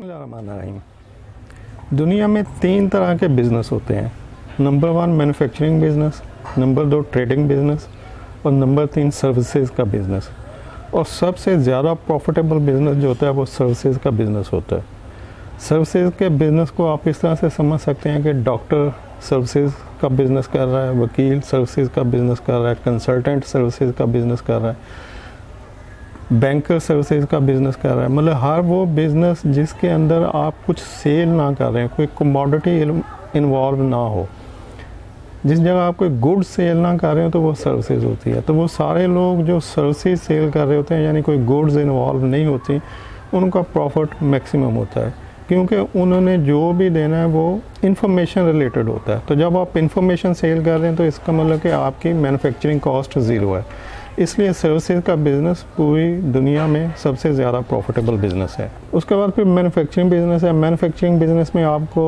बिस्मिल्लाहिर्रहमानिर्रहीम। दुनिया में 3 तरह के बिज़नेस होते हैं। Number 1 manufacturing business, number 2 trading business और नंबर 3 सर्विसेज का बिज़नेस। और सबसे ज़्यादा प्रॉफिटेबल बिज़नेस जो होता है वो सर्विसेज का बिज़नेस होता है। सर्विसेज के बिज़नेस को आप इस तरह से समझ सकते हैं कि डॉक्टर सर्विसेज का बिज़नेस कर रहा है, वकील सर्विसेज का बिज़नेस कर रहा है, कंसल्टेंट सर्विसेज का बिज़नेस कर रहा है, बैंकर सर्विसेज का बिज़नेस कर रहा है। मतलब हर वो बिज़नेस जिसके अंदर आप कुछ सेल ना कर रहे हैं, कोई कमोडिटी इन्वॉल्व ना हो, जिस जगह आप कोई गुड सेल ना कर रहे हो तो वो सर्विसेज होती है। तो वो सारे लोग जो सर्विसेज सेल कर रहे होते हैं, यानी कोई गुड्स इन्वॉल्व नहीं होती, उनका प्रॉफिट मैक्सिमम होता है, क्योंकि उन्होंने जो भी देना है वो इंफॉर्मेशन रिलेटेड होता है। तो जब आप इंफॉर्मेशन सेल कर रहे हैं तो इसका मतलब कि आपकी मैन्युफैक्चरिंग कॉस्ट ज़ीरो है। इसलिए सर्विसेज का बिज़नेस पूरी दुनिया में सबसे ज़्यादा प्रॉफिटेबल बिज़नेस है। उसके बाद फिर मैन्युफैक्चरिंग बिज़नेस है। मैन्युफैक्चरिंग बिज़नेस में आपको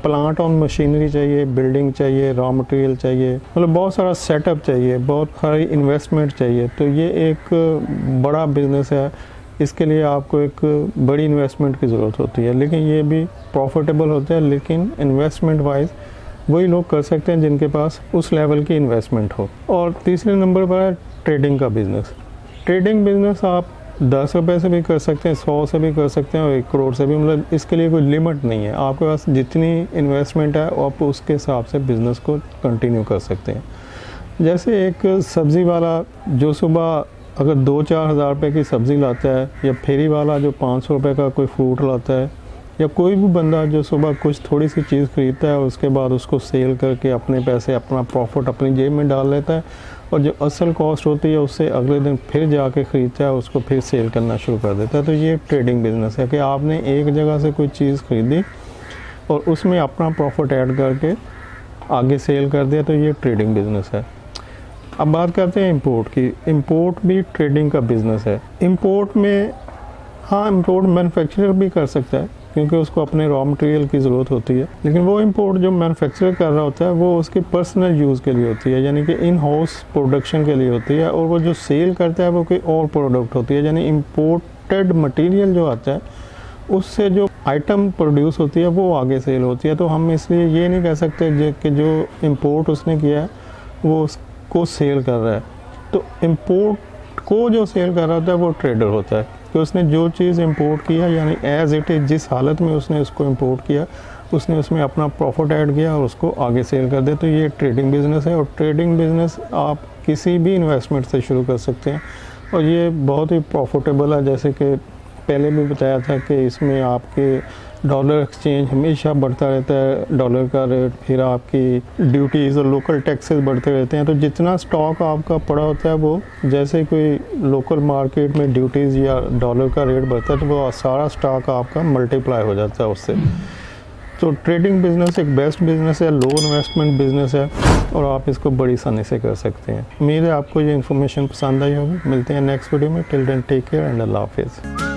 प्लांट और मशीनरी चाहिए, बिल्डिंग चाहिए, रॉ मटेरियल चाहिए, मतलब बहुत सारा सेटअप चाहिए, बहुत सारी इन्वेस्टमेंट चाहिए। तो ये एक बड़ा बिज़नेस है, इसके लिए आपको एक बड़ी इन्वेस्टमेंट की ज़रूरत होती है, लेकिन ये भी प्रॉफिटेबल होता है। लेकिन इन्वेस्टमेंट वाइज वही लोग कर सकते हैं जिनके पास उस लेवल की इन्वेस्टमेंट हो। और तीसरे नंबर पर है ट्रेडिंग का बिज़नेस। ट्रेडिंग बिज़नेस आप 10 रुपये से भी कर सकते हैं, 100 से भी कर सकते हैं और 1 करोड़ से भी। मतलब इसके लिए कोई लिमिट नहीं है, आपके पास जितनी इन्वेस्टमेंट है आप उसके हिसाब से बिज़नेस को कंटिन्यू कर सकते हैं। जैसे एक सब्ज़ी वाला जो सुबह अगर 2-4 हज़ार रुपये की सब्ज़ी लाता है, या फेरी वाला जो 500 रुपये का कोई फ्रूट लाता है, या कोई भी बंदा जो सुबह कुछ थोड़ी सी चीज़ खरीदता है और उसके बाद उसको सेल करके अपने पैसे, अपना प्रॉफिट अपनी जेब में डाल लेता है, और जो असल कॉस्ट होती है उससे अगले दिन फिर जाके ख़रीदता है, उसको फिर सेल करना शुरू कर देता है। तो ये ट्रेडिंग बिज़नेस है कि आपने एक जगह से कोई चीज़ खरीदी और उसमें अपना प्रॉफिट ऐड करके आगे सेल कर दिया, तो ये ट्रेडिंग बिज़नेस है। अब बात करते हैं इंपोर्ट की। इंपोर्ट भी ट्रेडिंग का बिज़नेस है। इंपोर्ट में हाँ, इंपोर्ट मैन्युफैक्चरर भी कर सकता है, क्योंकि उसको अपने रॉ मटेरियल की ज़रूरत होती है, लेकिन वो इंपोर्ट जो मैन्युफैक्चरर कर रहा होता है वो उसके पर्सनल यूज़ के लिए होती है, यानी कि इन हाउस प्रोडक्शन के लिए होती है। और वो जो सेल करता है वो कोई और प्रोडक्ट होती है, यानी इंपोर्टेड मटेरियल जो आता है उससे जो आइटम प्रोड्यूस होती है वो आगे सेल होती है। तो हम इसलिए ये नहीं कह सकते कि जो इंपोर्ट उसने किया है वो उसको सेल कर रहा है। तो इंपोर्ट को जो सेल कर रहा होता है वो ट्रेडर होता है, कि उसने जो चीज़ इंपोर्ट किया, यानी एज इट इज़ जिस हालत में उसने उसको इंपोर्ट किया, उसने उसमें अपना प्रॉफिट ऐड किया और उसको आगे सेल कर दिया। तो ये ट्रेडिंग बिज़नेस है। और ट्रेडिंग बिज़नेस आप किसी भी इन्वेस्टमेंट से शुरू कर सकते हैं और ये बहुत ही प्रॉफिटेबल है। जैसे कि पहले भी बताया था कि इसमें आपके डॉलर एक्सचेंज हमेशा बढ़ता रहता है, डॉलर का रेट, फिर आपकी ड्यूटीज़ और लोकल टैक्सेस बढ़ते रहते हैं। तो जितना स्टॉक आपका पड़ा होता है वो, जैसे कोई लोकल मार्केट में ड्यूटीज़ या डॉलर का रेट बढ़ता है तो वो सारा स्टॉक आपका मल्टीप्लाई हो जाता है उससे। तो ट्रेडिंग बिज़नेस एक बेस्ट बिज़नेस है, लो इन्वेस्टमेंट बिज़नेस है और आप इसको बड़ी आसानी से कर सकते हैं। उम्मीद है आपको ये इन्फॉर्मेशन पसंद आई होगी। मिलते हैं नेक्स्ट वीडियो में। Till then take care and अल्लाह हाफिज़।